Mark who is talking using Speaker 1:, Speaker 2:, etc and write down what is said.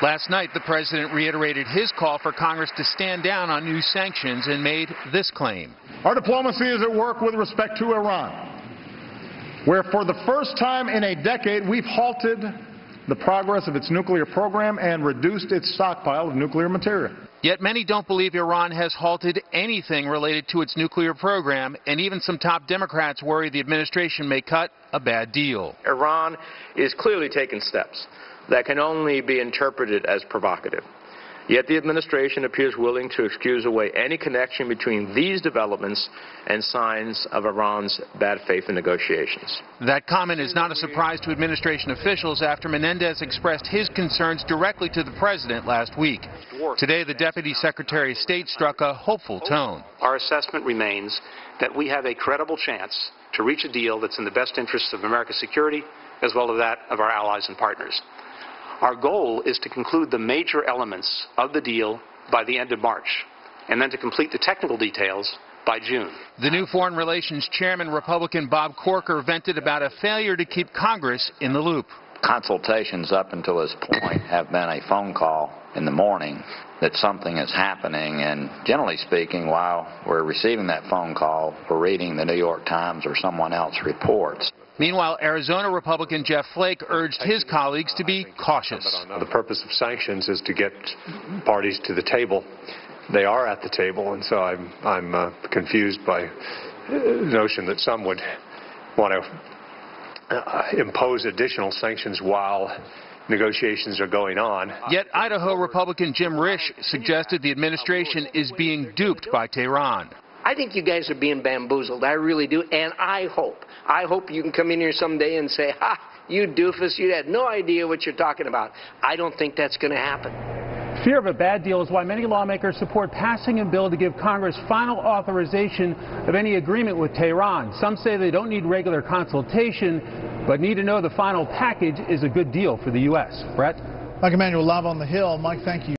Speaker 1: Last night, the president reiterated his call for Congress to stand down on new sanctions and made this claim.
Speaker 2: Our diplomacy is at work with respect to Iran, where for the first time in a decade we've halted the progress of its nuclear program and reduced its stockpile of nuclear material.
Speaker 1: Yet many don't believe Iran has halted anything related to its nuclear program, and even some top Democrats worry the administration may cut a bad deal.
Speaker 3: Iran is clearly taking steps that can only be interpreted as provocative. Yet the administration appears willing to excuse away any connection between these developments and signs of Iran's bad faith in negotiations.
Speaker 1: That comment is not a surprise to administration officials after Menendez expressed his concerns directly to the president last week. Today, the Deputy Secretary of State struck a hopeful tone.
Speaker 4: Our assessment remains that we have a credible chance to reach a deal that's in the best interest of America's security as well as that of our allies and partners. Our goal is to conclude the major elements of the deal by the end of March, and then to complete the technical details by June.
Speaker 1: The new Foreign Relations Chairman, Republican Bob Corker, vented about a failure to keep Congress in the loop.
Speaker 5: Consultations up until this point have been a phone call in the morning that something is happening, and generally speaking, while we're receiving that phone call, we're reading the New York Times or someone else reports.
Speaker 1: Meanwhile, Arizona Republican Jeff Flake urged his colleagues to be cautious.
Speaker 6: The purpose of sanctions is to get parties to the table. They are at the table, and so I'm confused by the notion that some would want to impose additional sanctions while negotiations are going on.
Speaker 1: Yet Idaho Republican Jim Risch suggested the administration is being duped by Tehran.
Speaker 7: I think you guys are being bamboozled. I really do. And I hope you can come in here someday and say, ha, you doofus, you had no idea what you're talking about. I don't think that's going to happen.
Speaker 8: Fear of a bad deal is why many lawmakers support passing a bill to give Congress final authorization of any agreement with Tehran. Some say they don't need regular consultation, but need to know the final package is a good deal for the U.S. Brett?
Speaker 9: Mike Emanuel, live on the Hill. Mike, thank you.